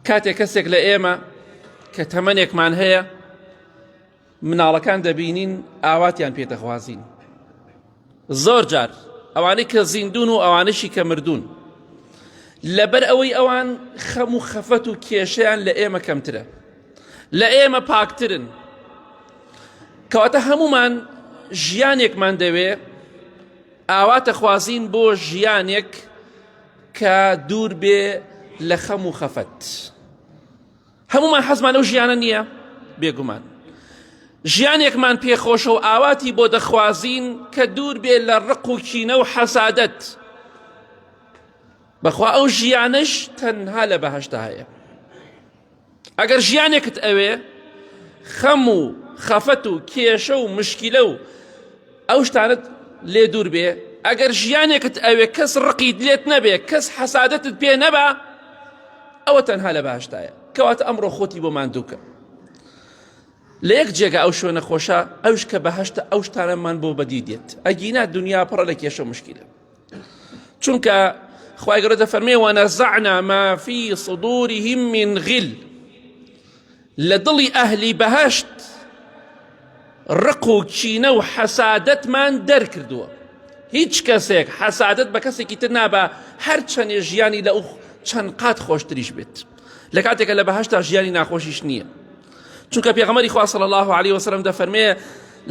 کاتێک کەسێک لە ئێمە کە تەمەنێکمان هەیە مناڵەکان دەبینین ئاواتیان پێدەخوازین. زۆر جار ئەوانەی کە زیندون و ئەوانشی کە مردوون لەبەر ئەوەی ئەوان خەم و خەفەت و کێشەیان لە ئێمە کەمترە، لە ئێمە پاکترن. کەواتە هەمومان ژیانێکمان دەوێ ئاواتە خوازین بۆ ژیانێک کە دوور بێ لە خەم و خەفەت. هەمومان حەزمان ئەو ژیانە نییە؟ بێگومان ژیانێکمان پێخۆشە و ئاواتی بۆ دەخوازین کە دوور بێ لە ڕق و کینە و حەسادەت. بەخوا ئەو ژیانش تەنها لە بەهەشتا هەیە. ئەگەر ژیانێکت ئەوێ خەم و خەفەت و کێشە و مشکیلە و ئەو شتانت لێ دوور بێ، ئەگەر ژیانێکت ئەوێ کەس ڕقیت لێت نەبێ، کەس حەسادەتت پێ نەبا، ئەوە تەنها لە بەهەشتایە. کەواتە ئەمڕۆ خۆتی بۆ ماندووکە لە یەک جێگە ئەو شوێنە خۆشە، ئەوش کە بەهەشتە ئەو شتانەمان بۆ بەدی دێت. ئەگینا دنیا پڕە لە کێشە و مشکیلە. چونکە خوای گەورە دەفەرمێ وەنەزەعنا ما فی صدورهم من غل، لە دڵی ئەهلی بەهەشت ڕق و کینە و حەسادەتمان دەرکردووە. هیچ کەسێک حەسادەت بە کەسێکی تر نابە، هەر چەندێ ژیانی لە ئەو چەند قات خۆشتریش بێت. لە کاتێکە لە بەهەشتا ژیانی ناخۆشیش نییە. چونکە پێغەمبەری خوا صلی الله عليه وسلم دەفەرمێ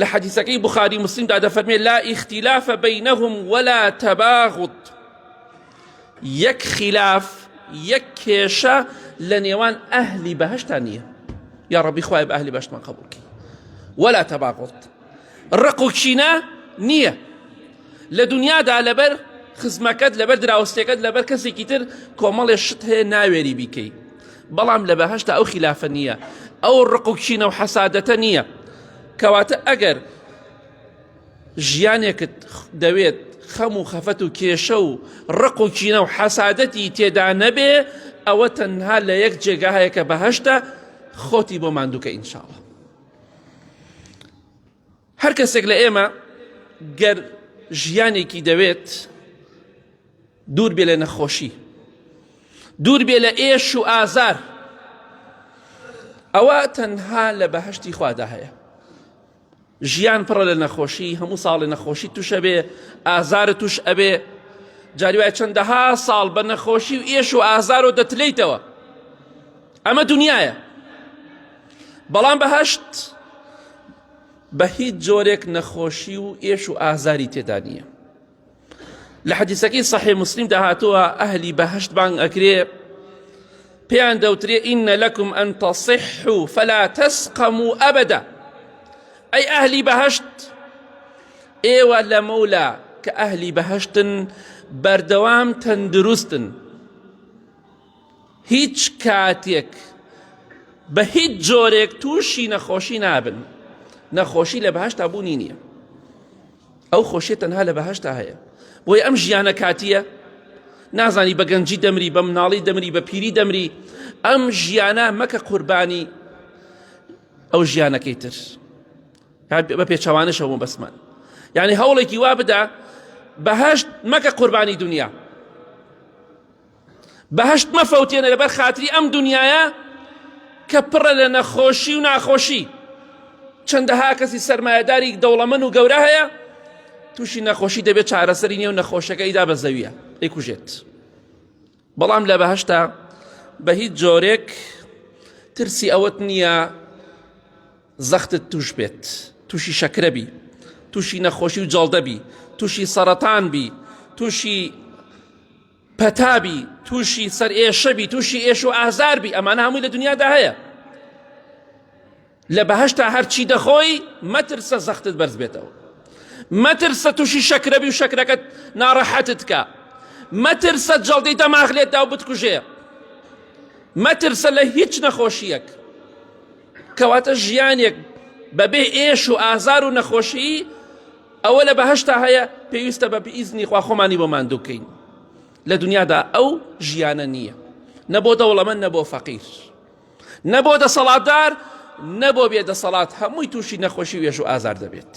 لە حەدیثەکەی بوخاری مسلمدا دەفەرمێ لا اختلاف بینهم ولا تباغض، یەک خلاف یەک کێشە لە نێوان ئەهلی بەهەشتا نییە. یا ڕەبی خوای بە ئەهلی بەهەشتمان قبوڵکەی. ولا تباغض، ڕق و کینە نییە لە دنیادا لەبەر خزمەکەت، لەبەر دراوسێکەت، لەبەر کەسێکی تر کۆمەڵێ شت هەیە ناوێری بیکەی. بەڵام لە بەهەشتا ئەو خلافە نییە، ئەو ڕق و کینە و حەسادەتە نییە. کەواتە ئەگەر ژیانێکت دەوێت خەم و خەفەت و کێشە و ڕق و کینە و حەسادەتی تێدا نەبێ، ئەوە تەنها لە یەک جێگا هەیە کە بەهەشتە، خۆتی بۆ ماندووکە ئینشاءڵڵا. هەر کەسێک لە ئێمە گەر ژیانێکی دەوێت دوور بێ لە نەخۆشی، دوور بێ لە ئێش و ئازار، ئەوە تەنها لە بەهەشتی خوادا هەیە. ژیان پڕە لە نەخۆشی، هەموو ساڵی نەخۆشی توش ئەبێ، ئازارە توش ئەبێ، جاری وایە چەندەها ساڵ بە نەخۆشی و ئێش و ئازار و دەتلەیتەوە. ئەمە دنیایە. بەڵام بەهەشت بە هیچ جۆرێک نەخۆشی و ئێش و ئازاری تێدا نییە. لە حەدیثەکەی صەحیح مسلم داهاتووە ئەهلی بەهەشت بانگ ئەکرێ، پێیان دەوترێ ئینە لەکم ئەن تەصیحوا فەلا تەسقەموا ئەبەدا. ئەی ئەهلی بەهەشت، ئێوە لە مەولا کە ئەهلی بەهەشتن بەردەوام تەندروستن، هیچ کاتێک بە هیچ جۆرێک تووشی نەخۆشی نابن. نەخۆشی لە بەهەشتا بوونی نییە، ئەو خۆشیە تەنها لە بەهەشتا هەیە. بۆی ئەم ژیانە کاتیە، نازانی بە گەنجی دەمری، بە مناڵی دەمری، بە پیری دەمری. ئەم ژیانە مەکە قوربانی ئەو ژیانەکەی تر، بە پێچەوانشەوە بەسمان. یعنی هەوڵێکی وا بدە بەهەشت مەکە قوربانی دنیا، بەهەشت مەفەوتێنە لەبەر خاتری ئەم دنیاە کە پڕە لە نەخۆشی و ناخۆشی. چەندەها کەسی سەرمایەداری دەوڵەمەند و گەورە هەیە، تووشی نەخۆشی دەبێت چارەسەری نییە و نەخۆشەکەیدا بە زەویە ئەیکوژێت. بەڵام لە بەهەشتا بە هیچ جۆرێک ترسی ئەوەت نییە زەختت توش بێت، تووشی شەکرە بی، تووشی نەخۆشی و جەڵدە بی، تووشی سەرەتان بی، تووشی پەتابی، تووشی سەر ئێشە بی، تووشی ئێش و ئازار بی. ئەمانە هەمووی لە دنیادا هەیە. لە بەهەشتا هەرچی دەخۆی مەترسە زەختت بەرز بێتەوە، مەترسە تووشی شەکرە بی و شەکرەکەت ناڕەحەتت کە، مەترسە جەڵدەی دەماغ لێتدا و بتکوژێ، مەترسە لە هیچ نەخۆشیەک. کەواتە ژیانێک بەبێ ئێش و ئازار و نەخۆشی ئەوە لە بەهەشتا هەیە، پێویستە بە ئیزنی خوا خۆمانی بۆ ماندووکەین. لە دنیادا ئەو ژیانە نییە، نەبۆ دەوڵەمەند، نەبۆ فەقیر، نەبۆ دەسەڵاتدار، نەبۆ بێدەسەڵات، هەمووی تووشی نەخۆشی و ئێش و ئازار دەبێت.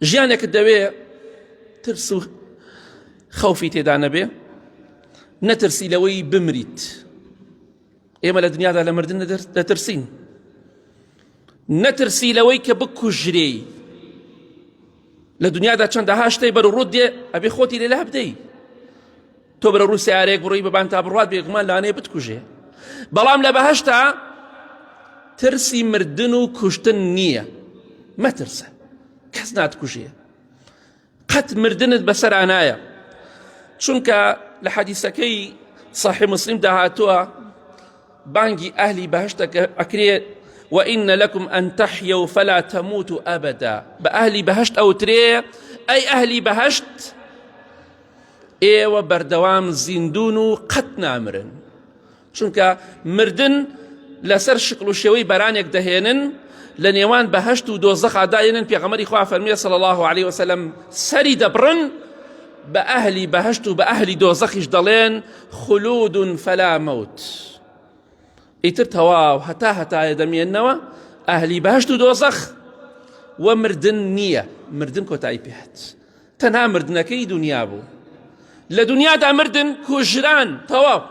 ژیانێکت دەوێ ترس و خەوفی تێدا نەبێ، نەترسی لەوەی بمریت. ئێمە لە دنیادا لە مردن دەترسین. نەترسی لەوەی کە بکوژرێی. لە دنیادا چەندەها شتەی بەرەوڕووت دێ ئەبێ خۆتی لێلا بدەی. تۆ بەرە ڕوو سیارەیەک بڕۆی بەبان تا بڕوات بێگومان لانەیە بتکوژێ. بەڵام لە بەهەشتا ترسی مردن و کوشتن نییە. مەترسە، کەس ناتکوژێ، قەت مردنت بەسەرا نایە. چونکە لە حەدیسەکەی صحیح مسلم داهاتووە بانگی ئەهلی بەهەشتە ئەکرێ وإن لكم أن تحيوا فلا تموتوا أبدا. بأهلي بهشت أو تري أي أهلي بهشت ئێوە بەردەوام زیندون و قەت نامرن. چونکە مردن لەسەر شکل و شێوەی بەرانێک دەهێنن لە نێوان بەهشت و دۆزەخا داێنن. پێغەمبەری خوا فەرمیە صلی الله عليه وسلم سەری دەبڕن بە ئەهلی بەهشت و بە ئەهلی دۆزەخیش دەڵێن خلود فلا موت. ئیتر تەواو هەتایە دەمێننەوە ئەهلی بەهشت و دۆزەخ و مردن نییە. مردن کۆتایی پێهات. تەنها مردنەکەی دنیا بوو. لە دنیادا مردن کوژران تەواو.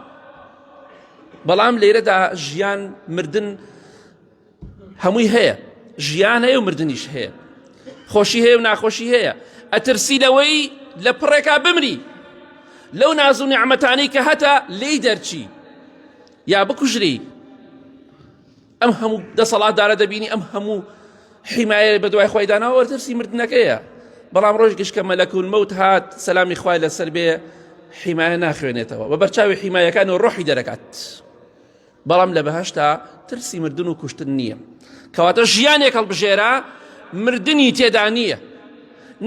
بەڵام لێرەدا ژیان مردن هەمووی هەیە. ژیان هەیە و مردنیش هەیە. خۆشی هەیە و ناخۆشی هەیە. ئەترسی لەوەی لە پڕێکا بمری، لەو ناز و نیعمەتانەی کە هەتا لێی دەرچی یا بکوژری. ئەم هەموو دەسەڵاتدارە دەبینی، ئەم هەموو حیمایە بە دوای خۆی داناوە وەرترسی مردنەکەیە. بەڵام ڕۆژێکیش کە مەلەکول مەوت هات سەلامی خوای لەسەر بێ حیمایە ناخوێنێتەوە، بە بەرچاوی حیمایەکان و ڕۆحی دەرەکات. بەڵام لە بەهەشتا ترسی مردن و کوشتن نییە. کەواتە ژیانێک هەڵبژێرا مردنی تێدا نییە.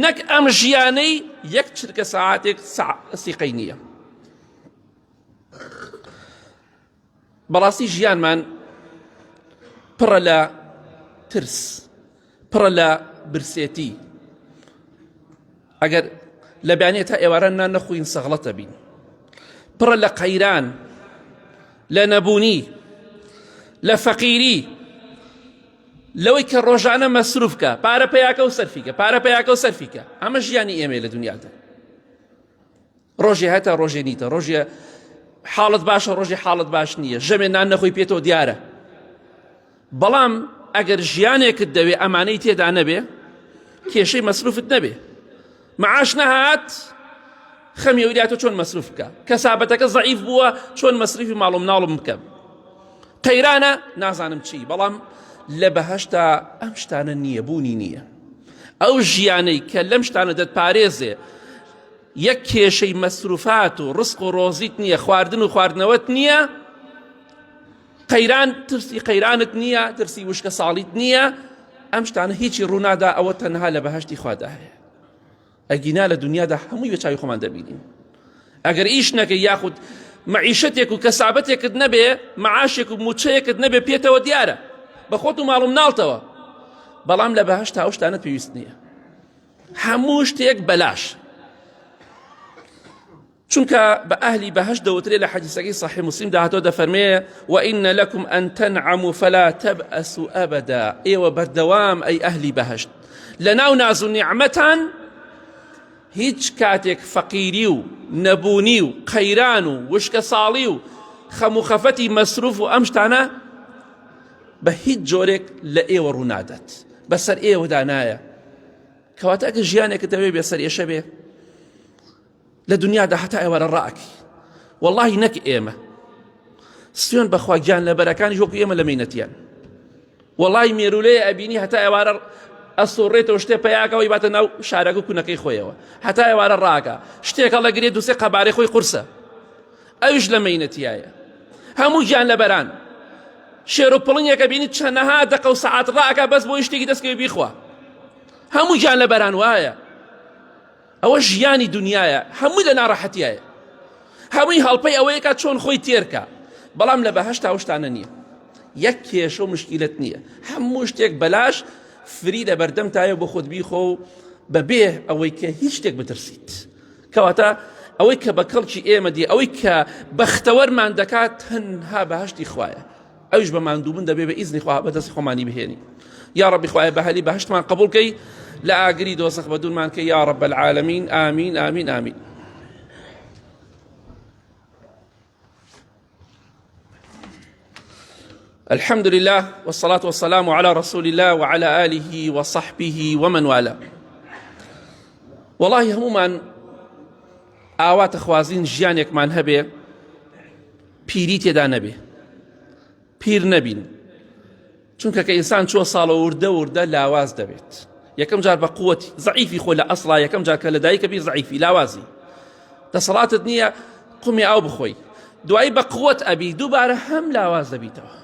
نەک ئەم ژیانەی یەک چرکە سەعاتێک سیقەی نییە. بەڕاستی ژیانمان پڕە لە ترس، پڕە لە برسێتی. ئەگەر لە بەیانێت تا ئێوارە نان نەخۆین سەغڵەتە بین. پڕە لە قەیران، لە نەبوونی، لە فەقیری، لەوەی کە ڕۆژانە مەسروفکە، پارە پەیاکە و سەرفیکە، پارە پەیاکە و سەرفیکە. ئەمە ژیانی ئێمە لە دنیادا. ڕۆژێ هەتا ڕۆژێ نیتە، ڕۆژێ حاڵت باشە، ڕۆژێ حاڵت باش نییە، ژەمێ نان نەخۆی پێتەوە دیارە. بەڵام ئەگەر ژیانێکت دەوێ ئەمانەی تێدا نەبێ، کێشەی مەسروفت نەبێ، معاش نەهات خەمی ویلاتۆ چۆن مەسروف بکە، کەسابەتەکە ضعیف بووە چۆن مەسروفی ماڵ و مناڵم بکەم، قەیرانە نازانم چی. بەڵام لە بەهەشتا ئەم شتانە نییە، بوونی نییە. ئەو ژیانەی کە لەم شتانە دەتپارێزێ یەک کێشەی مەسروفات و ڕزق و ڕۆزیت نییە، خواردن و خواردنەوەت نییە، قەیران ترسی قەیرانت نییە، ترسی وشکە ساڵیت نییە، ئەم شتانە هیچی ڕوونادا. ئەوە تەنها لە بەهەشتی خوادا هەیە. ئەگینا لە دنیادا هەمووی بە چاوی خۆمان دەبینین. ئەگەر ئیش نەکەی یاخود مەعیشەتێک و کەسابەتێکت نەبێ، مەعاشێک و موچەیەکت نەبێ پێتەوە دیارە بە خۆت و ماڵ و مناڵتەوە. بەڵام لە بەهەشتا ئەو شتانە پێویست نییە، هەموو شتێک بەلاش. چونکە بە ئەهلی بەهەشت دەوترێ لە حەدیسەکەی صحیح مسلم داهاتەوە دەفەرمێ وإن لكم أن تنعموا فلا تبأسوا أبدا. ئێوە بەردەوام ئەی ئەهلی بەهەشت لە ناو ناز و نیعمەتان هیچ کاتێک فەقیری و نەبوونی و قەیران و وشکە ساڵی و خەم و خەفەتی مەسروف و ئەم شتانە بە هیچ جۆرێک لە ئێوە ڕوونادات، بەسەر ئێوەدا نایە. کەواتە ئەگەر ژیانێکت دەوێ بێسەر ئێشە بێ لە دنیادا هەتا ئێوارە ڕائەکی. وەڵڵاهی نەک ئێمە سوێن بەخوا گیان لەبەرەکانی وەکو ئێمە لە مەینەتیان. وەڵڵاهی مێرولەیە ئەبینی هەتا ئێوارە ئەسوڕێتەوە شتێ پەیاکەوەی باتە ناو شارەکە و کوونەکەی خۆیەوە، هەتا ئێوارە ڕاکە شتێکە لەگرێت دووسێ قەبارەی خۆی قورسە. ئەویش لە مەینەتیایە. هەموو گیان لەبەران شێر و پڵنیەکە بینیت چەندەها دەقە و سەعات ڕاکە بەس بۆ شتێکی دەستکەوی بیخوا. هەموو گیان لەبەران وایە. ئەوە ژیانی دنیایە، هەمووی لە ناڕەحەتیایە، هەمووی هەڵپەی ئەوەیەکە چۆن خۆی تێرکە. بەڵام لە بەهەشتا ئەو شتانە نییە، یەک کێشە و مشکیلت نییە، هەموو شتێک بەلاش فری لە بەردەم تایە بۆ خۆت بیخۆ و بەبێ ئەوەی کە هیچ شتێک بترسیت. کەواتە ئەوەی کە بە کەڵکی ئێمە دی، ئەوەی کە بەختەوەرمان دەکات تەنها بەهەشتی خوایە. ئەویش بە ماندووبن دەبێ بە ئیزنی خوا بەدەست خۆمانی بهێنی. یا ربی خوایە بەهەلی بەهەشتمان قبول کەی، لا ئاگری دۆزەخ بە دوورمان کەی. یا رب العالمین. ئامین ئامین ئامین. الحمد لله والصلاة والسلام على رسول الله وعلى آله وصحبه ومن والاه. والله هەمومان ئاواتە خوازین ژیانێکمان هەبێ پیری تێدا نەبێ، پیر نەبین، چونکە کە ئینسان چووە ساڵە وردە لاواز دەبێت. یەکەم جار بە قووەتی زەعیفی خۆ لە ئەسڵا، یەکەم جار کە لە دایکە بیر زەعیفی لاوازی دەسەڵاتت نییە قومی ئاو بخۆی، دوایی بە قووەت ئەبی دووبارە هەم لاواز دەبیتەوە.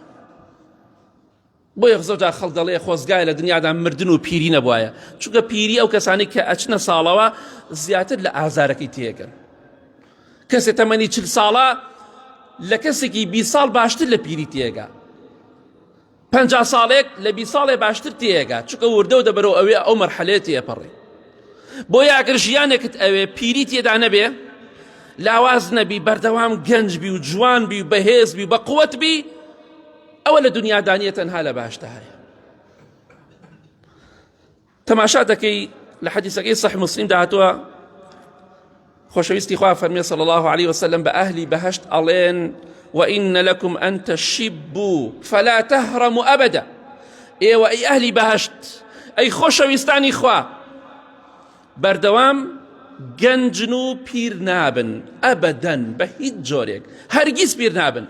بۆیە زۆر جار خەڵک دەڵێ خۆزگایە لە دنیادا مردن و پیری نەبوایە، چونکە پیری ئەو کەسانی کە ئەچنە ساڵەوە زیاتر لە ئازارەکەی تێگەن. کەسێک تەمەنی 40 ساڵە لە کەسێکی 20 ساڵ باشتر لە پیری تێگا، 50 ساڵێک لە 20 ساڵێ باشتر تێگا، چونکە وردە و دەبەرەوە ئەوێ ئەو مەرحەلەیە تێپەڕێ. بۆیە ئەگەر ژیانێکت ئەوێ پیری تێدا نەبێ، لاواز نەبی، بەردەوام گەنج بی و جوان بی و بەهێز بی و بە قووەت بی، ئەوە لە دنیادانیە تەنها لە باشتە هەیە. تەماشا دەکەی لە حەدیثەکەی صحیح مسلم داهاتووە خۆشەویستی خوا فەرمێ صلی الله عليه وسلم بە ئەهلی بەهەشت ئەڵێن وإن لكم أن تشبوا فلا تهرموا أبدا. ئێوە ئەی ئەهلی بەهەشت، ئەی خۆشەویستانی خوا، بەردەوام گەنجن و پیر نابن، ئەبەدەن بە هیچ جۆرێک، هەرگیز پیر نابن.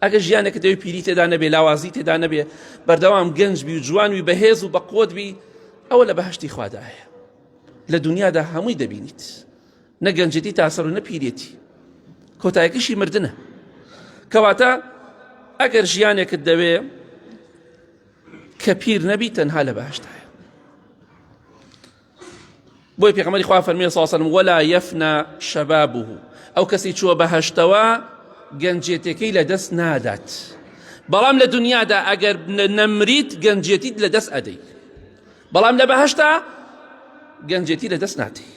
ئەگە ژیانێکە دەوێت پیری تێدا نەبێ، لاوازی تێدا نەبێ، بەردەوام گەنج بی و جوان بی، بەهێز و بە قووەت بی، ئەوە لە بەهەشتی خوادایە. لە دنیادا هەمووی دەبینیت، نە گەنجێتی تاسەر و نە پیرێتی، کۆتایەکەشی مردنە. کەواتە ئەگەر ژیانێکت دەوێ کە پیر نەبی، تەنها لە بەهەشتایە. بۆی پێغەمبەری خوا فەرمێ صلی الله علیه وسلم ولا يفنى شبابه، ئەو کەسی چووە بەهەشتەوە گەنجێتەکەی لەدەست نادات، بەڵام لە دنیادا ئەگەر نەمریت گەنجێتیت لەدەست ئەدەی، بەڵام لە بەهەشتا گەنجێتی لەدەست نادەی.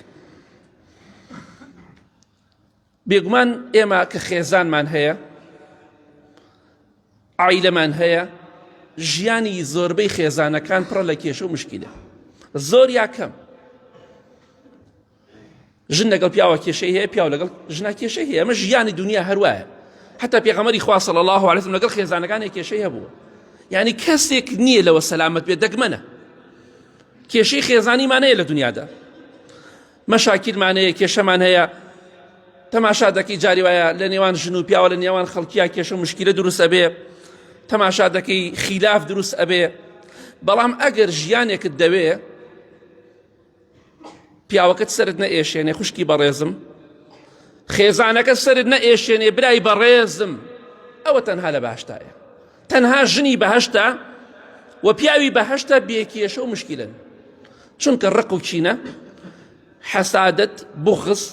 بێگومان ئێمە کە خێزانمان هەیە، عایلەمان هەیە، ژیانی زۆربەی خێزانەکان پڕە لە کێشە و مشکیلە، زۆر یا کەم. ژن لەگەڵ پیاوە کێشەی هەیە، پیاو لەگەڵ ژنا کێشەی هەیە. ئەمە ژیانی دنیا هەروایە. حتا پێغەمبەری خوا صلی الله علیه وسلم لەگەڵ خێزانەکانی کێشەی هەبووە، یعنی کەسێک نییە لەوە سەلامەت بێت، دەگمەنە. کێشەی خێزانیمان هەیە لە دنیادا، مەشاکیلمان هەیە، کێشەمان هەیە. تەماشا دەکەی جاری وایە لە نێوان ژن و پیاوە، لە نێوان خەڵکیە کێشە و مشکیلە دروست ئەبێ، تەماشا دەکەی خیلاف دروست ئەبێ. بەڵام ئەگەر ژیانێکت دەوێ پیاوەکەت سەرت نەئێشێنێ خوشکی بەڕێزم، خێزانەکە سەرت نەئێشێنێ برای بەڕێزم، ئەوە تەنها لە بەهەشتایە. تەنها ژنی بەهەشتە و پیاوی بەهەشتە بێکێشە و مشکیلن، چونکە ڕق و کینە، حەسادەت، بوغز،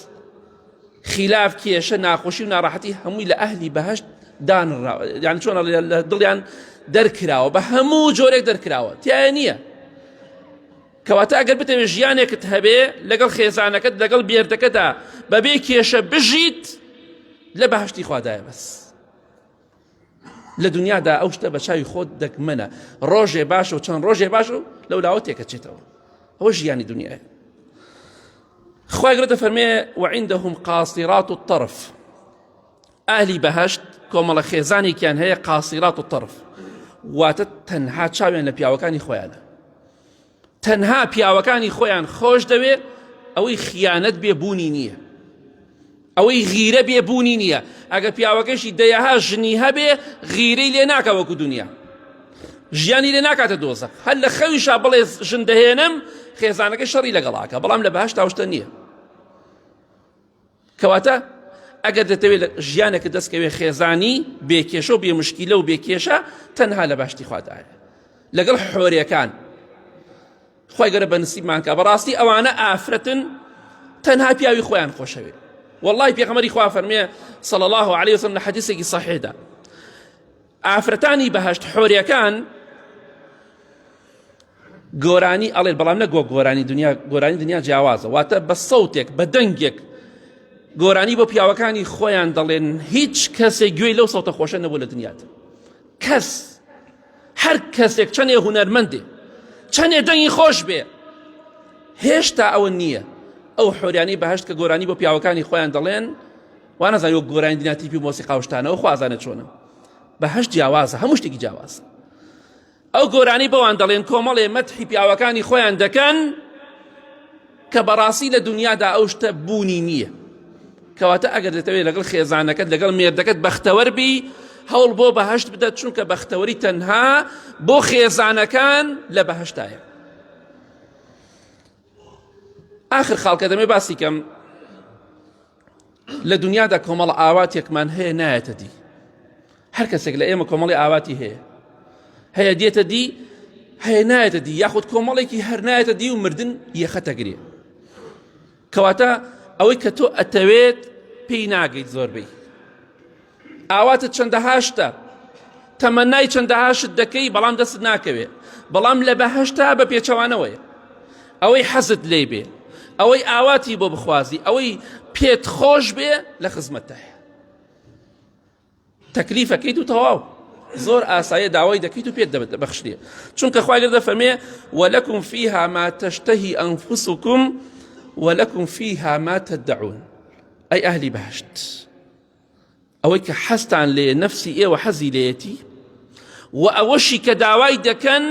خلاف، کێشە، ناخۆشی و ناڕەحەتی هەمووی لە ئەهلی بەهەشت دانراوە، یعنی چۆن لە دڵیان دەرکراوە، بە هەموو جۆرێک دەرکراوە، تایە نییە. کەواتە ئەگەر بتەوێت ژیانێکت هەبێ لەگەڵ خێزانەکەت لەگەڵ بێردەکەدا بەبێ کێشە بژیت، لە بەهەشتی خوادایە. بەس لە دنیادا ئەو شتە بە چاوی خۆت دەگمەنە، ڕۆژێ باشە و چەند ڕۆژێ باشە و لەولاوە تێکەچێتەوە. ئەوە ژیانی دنیایە. خوای گەورە دەفەرمێ وعندهم قاصرات الطرف، ئەهلی بەهەشت کۆمەڵە خێزانێکیان هەیە قاصرات الطرف، واتە تەنها چاویان لە پیاوەکانی خۆیانە، تەنها پیاوەکانی خۆیان خۆش دەوێت، ئەوەی خیانەت بێبوونی نییە، ئەوەی غیرە بێبوونی نییە. ئەگە پیاوەکەشی دەیەها ژنی هەبێ، غیرەی لێ ناکە وەکو دنیا، ژیانی لێ ناکاتە دۆزەخ. هەر لە خەویشا بڵێ ژن دەهێنم، خێزانەکە شەڕی لەگەڵاکە، بەڵام لە بەهەشت تاوشتە نییە. کەواتە ئەگەر دەتەوێت ژیانێکە دەستکەوێ خێزانی بێکێشە و بێمشکیلە و بێکێشە، تەنها لە بەهەشتی خوادایە لەگەڵ حۆریەکان. خوای گەورە بەنسیبمان کە بەڕاستی ئەوانە ئافرەتن، تەنها پیاوی خۆیان خۆشەوێ. والله پێغەمبەری خوا فەرمێ صلی الله عليه وسلم لە حەدیثێکی صحیحدا، ئافرەتانی بەهەشت حۆریەکان گۆرانی ئەڵێن، بەڵام نە گۆرانی دنیا، گۆرانی دنیا جیاوازە، واتە بە سەوتێک بە دەنگێک گۆرانی بۆ پیاوەکانی خۆیان دەڵێن. هیچ کەسێک گوێی لەو سەوتە خۆشە نەبوو لە دنیادا. کەس، هەر کەسێک چەندێ هونەرمەندێ، چەندێ دەنگی خۆش بێ، هێشتا ئەوە نییە. ئەو حۆریانی بەهەشت کە گۆرانی بۆ پیاوەکانی خۆیان دەڵێن، وانەزانانی وەک گۆرانی دنیا تیپی مۆسیقا و شتانە، ئەو خوازانە چۆنە، بەهەشت جیاوازە، هەموو شتێکی جیاوازە. ئەو گۆرانی بەوان دەڵێن کۆمەڵێ مەدحی پیاوەکانی خۆیان دەکەن کە بەڕاستی لە دنیادا ئەو شتە بوونی نییە. کەواتە ئەگەر دەتەوێت لەگەڵ خێزانەکەت لەگەڵ مێردەکەت بەختەوەر بی، هەوڵ بۆ بەهەشت بدەت، چونکە بەختەوەری تەنها بۆ خێزانەکان لە بەهەشتایە. آخر خاڵکە دەمێ باسی کەم لە دنیادا کۆمەڵ ئاواتێکمان هەیە نایەتە دی. هەر کەسێک لە ئێمە کۆمەڵی ئاواتی هەیە دێتە دی، هەیە نایەتە دی، یاخود کۆمەڵێکی هەر نایەتە دی و مردن یەخەتەگرێ. کەواتە ئەوەی کە تۆ ئەتەوێت پێی ناگەیت زۆربەی. ئاواتت چەندەها شتە، تەمەنای چەندەها شت دەکەی بەڵام دەست ناکەوێ، بەڵام لە بەهەشتا بە پێچەوانەوەیە. ئەوەی حەزت لێ بێ، ئەوەی ئاواتی بۆ بخوازی، ئەوەی پێت خۆش بێ لە خزمەتایە. تەکلیفەکەیت و تەواو، زۆر ئاسایە داوای دەکەیت و پێت دەبەخشێ. چونکە خوای گەورە دەفەرمێ وەلەکم فیها ما تشتهی ئەنفسکم وەلەکم فیها ما تدعون. ئەی ئەهلی بەهەشت، ئەوەی کە حەستان لێ نەفسی ئێوە حەزی لێیەتی و ئەوەشی کە داوای دەکەن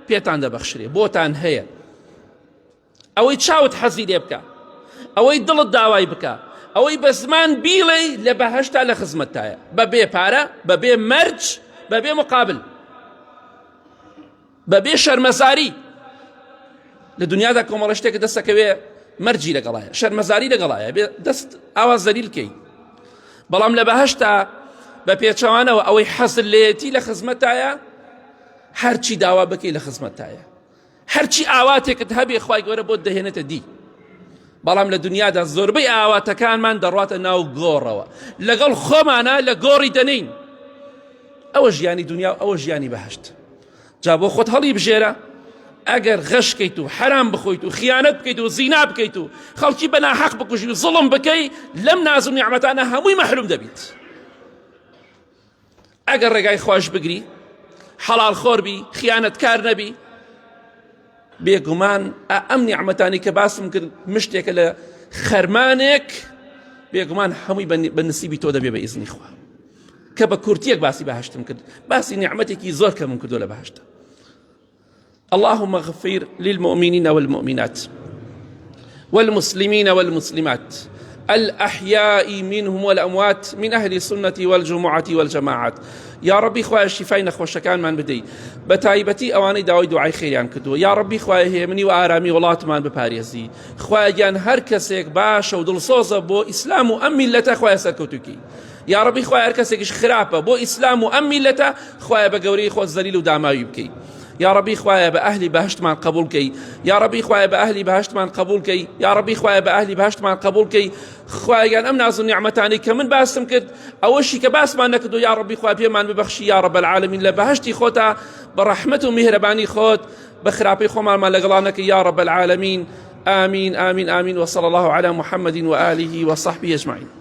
پێتان دەبەخشرێ، بۆتان هەیە. ئەوەی چاوت حەزی لێ بکە، ئەوەی دڵت داوای بکە، ئەوەی بە زمان بیڵێ لە بەهەشتا لە خزمەتایە، بەبێ پارە، بەبێ مەرج، بەبێ مقابل، بەبێ شەرمەزاری. لە دنیادا کۆمەڵە شتێکە دەستەکەوێ مەرجی لەگەڵایە، شەرمەزاری لەگەڵایە، بێ دەست ئاوا زەلیلکەی. بەڵام لە بەهەشتا بە پێچەوانەوە ئەوەی حەزت لێیەتی لە خزمەتایە، هەرچی داوا بکەی لە خزمەتایە، هەرچی ئاواتێکت هەبێ خوای گەورە بۆت دەهێنێتە دی. بەڵام لە دنیادا زۆربەی ئاواتەکانمان دەڕواتە ناو گۆڕەوە، لەگەڵ خۆمانە لە گۆڕی دەنین. ئەوە ژیانی دنیا و ئەوە ژیانی بەهەشت. جا بۆ خۆت هەڵی بژێرە، ئەگەر غەشکەیت و حرام بخۆیت و خیانەت بکەیت و زینا بکەیت و خەڵکی بەناحەق بکوژی و زڵم بکەی، لەم ناز و نیعمەتانە هەمووی مەحروم دەبیت. ئەگەر ڕێگای خۆش بگری، حەڵال خۆر بی، خیانەتکار نەبی، بێگومان ئەم نیعمەتانی کە باسم کرد مشتێکە لە خەرمانێک، بێگومان هەمووی بە نسیبی تۆ دەبێ بە ئیزنی خوا. کە بە کورتیەک باسی بەهەشتم کرد، باسی نیعمەتێکی زۆر کە من کردو لە بەهەشتە. اللهم اغفر للمؤمنين والمؤمنات والمسلمين والمسلمات الأحياء منهم والأموات من أهل السنة والجمعة والجماعات. يا ربي خواه الشفاء نخوشكان من بدي بتايبتي أواني داوي دعاي خيريان كدو. يا ربي خواه هيمني وآرامي ولات من بباريزي. خواه جان هر كسيك باش ودل صوزة بو إسلام وأمي لتا خواه سركوتوكي. يا ربي خواه هر كسيكش خرابة بو إسلام وأمي لتا خواه بقوري خواه الزليل ودعما يبكي. يا ربي خوايا بأهلي بهشت من قبول كي. يا ربي خوايا بأهلي بهشت من قبول كي. يا ربي خوايا بأهلي بهشت من قبول كي. خوايا أمنا أظن نعمتاني كمن باسم كد أوشي كباس ما نكدو. يا ربي خوايا بيمان ببخشي يا رب العالمين لبهشتي خوتا برحمته مهرباني خوت بخرابي خمار ما لقلانك يا رب العالمين. آمين آمين آمين. وصلى الله على محمد وآله وصحبه أجمعين.